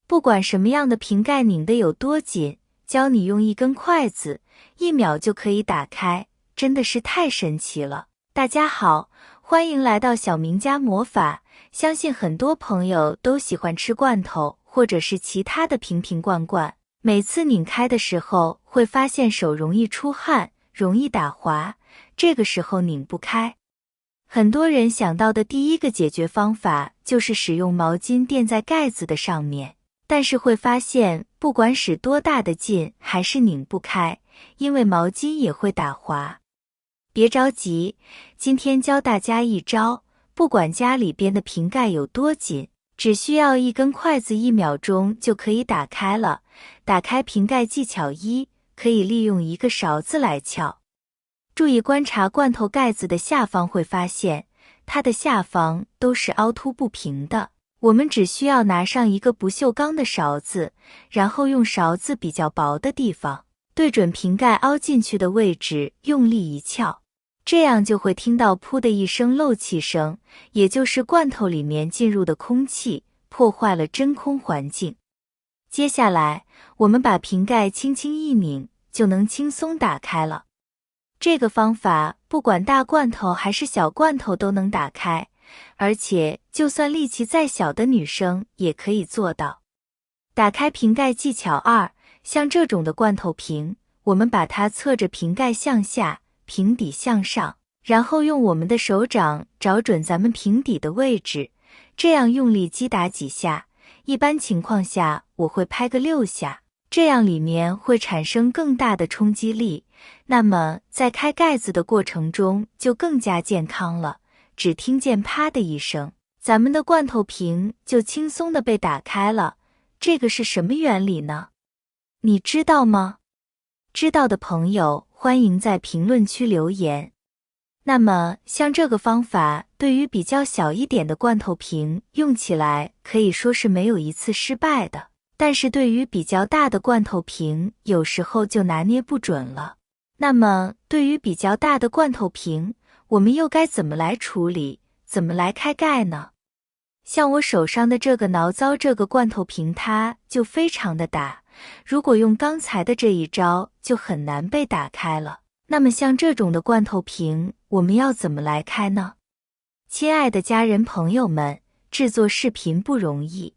不管什么样的瓶盖拧得有多紧，教你用一根筷子，1秒就可以打开，真的是太神奇了。大家好，欢迎来到小明家魔法。相信很多朋友都喜欢吃罐头或者是其他的瓶瓶罐罐，每次拧开的时候会发现手容易出汗，容易打滑，这个时候拧不开。很多人想到的第一个解决方法就是使用毛巾垫在盖子的上面，但是会发现不管使多大的劲还是拧不开，因为毛巾也会打滑。别着急，今天教大家一招，不管家里边的瓶盖有多紧，只需要一根筷子1秒钟就可以打开了。打开瓶盖技巧1，可以利用一个勺子来撬。注意观察罐头盖子的下方，会发现它的下方都是凹凸不平的。我们只需要拿上一个不锈钢的勺子，然后用勺子比较薄的地方，对准瓶盖凹进去的位置用力一撬，这样就会听到噗的一声漏气声，也就是罐头里面进入的空气破坏了真空环境。接下来我们把瓶盖轻轻一拧，就能轻松打开了。这个方法不管大罐头还是小罐头都能打开，而且就算力气再小的女生也可以做到。打开瓶盖技巧2，像这种的罐头瓶，我们把它侧着瓶盖向下，瓶底向上，然后用我们的手掌找准咱们瓶底的位置，这样用力击打几下。一般情况下我会拍个6下，这样里面会产生更大的冲击力，那么在开盖子的过程中就更加健康了。只听见啪的一声，咱们的罐头瓶就轻松地被打开了。这个是什么原理呢？你知道吗？知道的朋友欢迎在评论区留言。那么像这个方法对于比较小一点的罐头瓶用起来可以说是没有一次失败的，但是对于比较大的罐头瓶有时候就拿捏不准了。那么对于比较大的罐头瓶，我们又该怎么来处理，怎么来开盖呢？像我手上的这个醪糟这个罐头瓶，它就非常的大，如果用刚才的这一招就很难被打开了。那么像这种的罐头瓶，我们要怎么来开呢？亲爱的家人朋友们，制作视频不容易。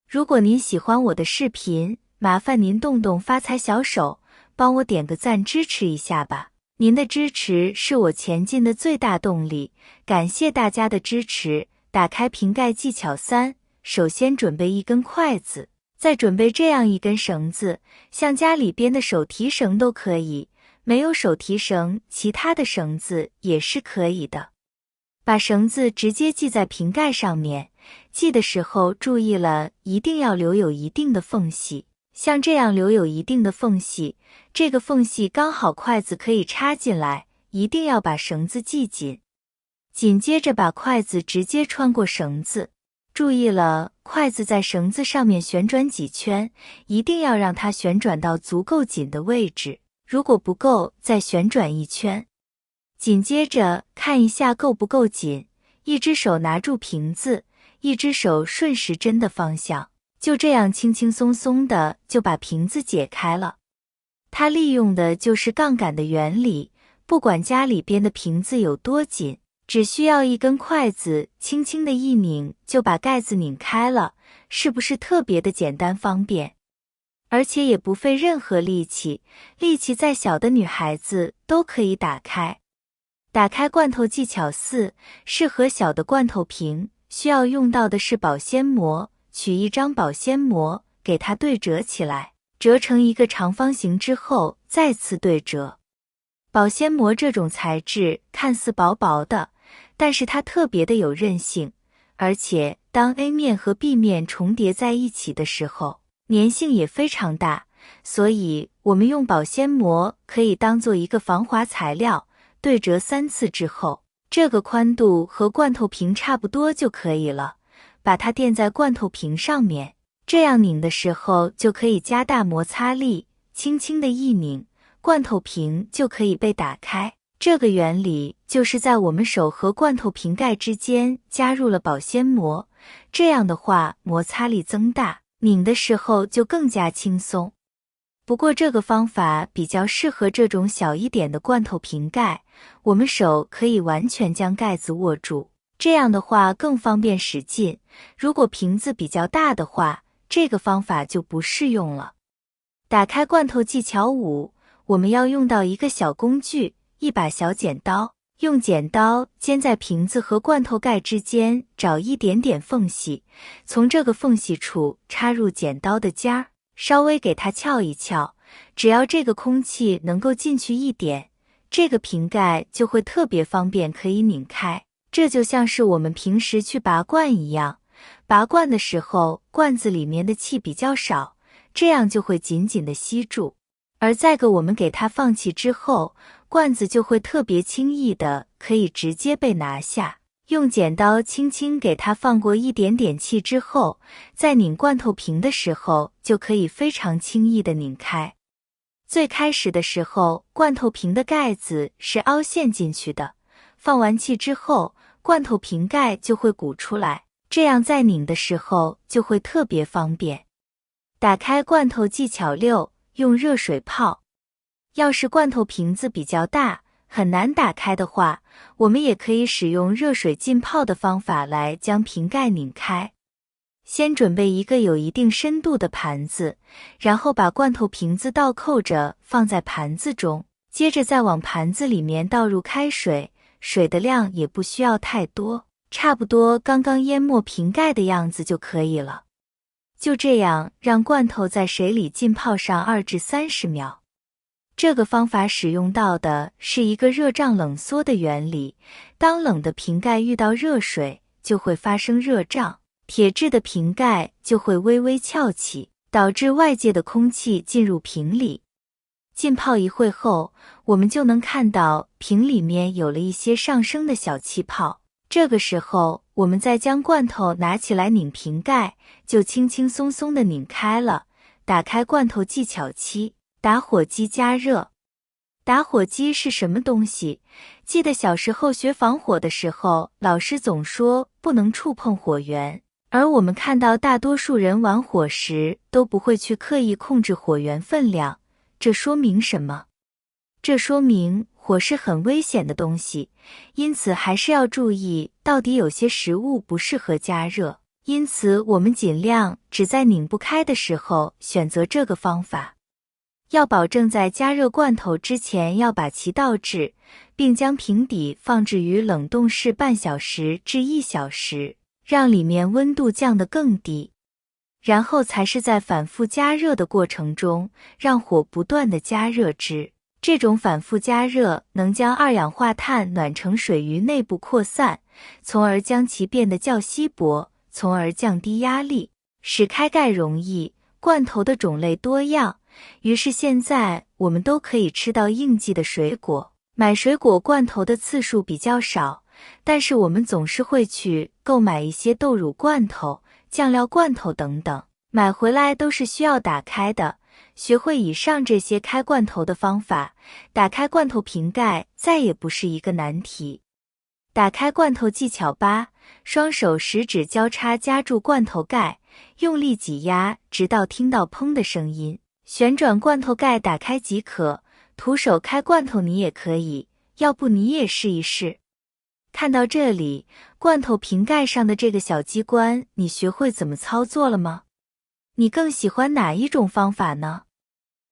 如果您喜欢我的视频，麻烦您动动发财小手，帮我点个赞支持一下吧。您的支持是我前进的最大动力，感谢大家的支持。打开瓶盖技巧3，首先准备一根筷子，再准备这样一根绳子，像家里边的手提绳都可以，没有手提绳，其他的绳子也是可以的。把绳子直接系在瓶盖上面，系的时候注意了，一定要留有一定的缝隙，像这样留有一定的缝隙，这个缝隙刚好筷子可以插进来，一定要把绳子系紧。紧接着把筷子直接穿过绳子，注意了，筷子在绳子上面旋转几圈，一定要让它旋转到足够紧的位置，如果不够再旋转1圈。紧接着看一下够不够紧，一只手拿住瓶子，一只手顺时针的方向，就这样轻轻松松的就把瓶子解开了。它利用的就是杠杆的原理，不管家里边的瓶子有多紧，只需要一根筷子轻轻的一拧就把盖子拧开了，是不是特别的简单方便？而且也不费任何力气，力气再小的女孩子都可以打开。打开罐头技巧4，适合小的罐头瓶，需要用到的是保鲜膜，取一张保鲜膜，给它对折起来，折成一个长方形之后再次对折。保鲜膜这种材质看似薄薄的，但是它特别的有韧性，而且当 A 面和 B 面重叠在一起的时候，粘性也非常大，所以我们用保鲜膜可以当做一个防滑材料，对折3次之后，这个宽度和罐头瓶差不多就可以了，把它垫在罐头瓶上面，这样拧的时候就可以加大摩擦力，轻轻的一拧，罐头瓶就可以被打开。这个原理就是在我们手和罐头瓶盖之间加入了保鲜膜，这样的话摩擦力增大，拧的时候就更加轻松。不过这个方法比较适合这种小一点的罐头瓶盖，我们手可以完全将盖子握住，这样的话更方便使劲。如果瓶子比较大的话，这个方法就不适用了。打开罐头技巧5，我们要用到一个小工具，一把小剪刀。用剪刀尖在瓶子和罐头盖之间找一点点缝隙，从这个缝隙处插入剪刀的尖儿，稍微给它撬一撬，只要这个空气能够进去一点，这个瓶盖就会特别方便可以拧开。这就像是我们平时去拔罐一样，拔罐的时候罐子里面的气比较少，这样就会紧紧的吸住。而再个我们给它放气之后，罐子就会特别轻易的可以直接被拿下。用剪刀轻轻给它放过一点点气之后，在拧罐头瓶的时候就可以非常轻易的拧开。最开始的时候，罐头瓶的盖子是凹陷进去的，放完气之后，罐头瓶盖就会鼓出来，这样在拧的时候就会特别方便。打开罐头技巧6，用热水泡。要是罐头瓶子比较大，很难打开的话，我们也可以使用热水浸泡的方法来将瓶盖拧开。先准备一个有一定深度的盘子，然后把罐头瓶子倒扣着放在盘子中，接着再往盘子里面倒入开水，水的量也不需要太多，差不多刚刚淹没瓶盖的样子就可以了。就这样让罐头在水里浸泡上2至30秒。这个方法使用到的是一个热胀冷缩的原理，当冷的瓶盖遇到热水，就会发生热胀，铁质的瓶盖就会微微翘起，导致外界的空气进入瓶里。浸泡一会后，我们就能看到瓶里面有了一些上升的小气泡，这个时候我们再将罐头拿起来拧瓶盖，就轻轻松松地拧开了。打开罐头技巧7，打火机加热。打火机是什么东西？记得小时候学防火的时候，老师总说不能触碰火源，而我们看到大多数人玩火时都不会去刻意控制火源分量，这说明什么？这说明火是很危险的东西，因此还是要注意到底有些食物不适合加热，因此我们尽量只在拧不开的时候选择这个方法。要保证在加热罐头之前要把其倒置，并将瓶底放置于冷冻室半小时至1小时，让里面温度降得更低。然后才是在反复加热的过程中，让火不断地加热之。这种反复加热能将二氧化碳暖成水于内部扩散，从而将其变得较稀薄，从而降低压力，使开盖容易。罐头的种类多样，于是现在我们都可以吃到应季的水果。买水果罐头的次数比较少，但是我们总是会去购买一些豆乳罐头、酱料罐头等等，买回来都是需要打开的。学会以上这些开罐头的方法，打开罐头瓶盖再也不是一个难题。打开罐头技巧8，双手食指交叉夹住罐头盖，用力挤压，直到听到砰的声音，旋转罐头盖打开即可。徒手开罐头你也可以，要不你也试一试。看到这里，罐头瓶盖上的这个小机关，你学会怎么操作了吗？你更喜欢哪一种方法呢？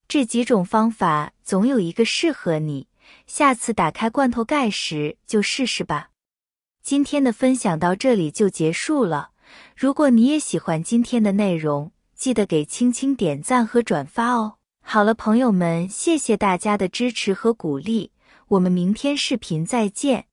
这几种方法总有一个适合你，下次打开罐头盖时就试试吧。今天的分享到这里就结束了。如果你也喜欢今天的内容，记得给青青点赞和转发哦。好了，朋友们，谢谢大家的支持和鼓励，我们明天视频再见。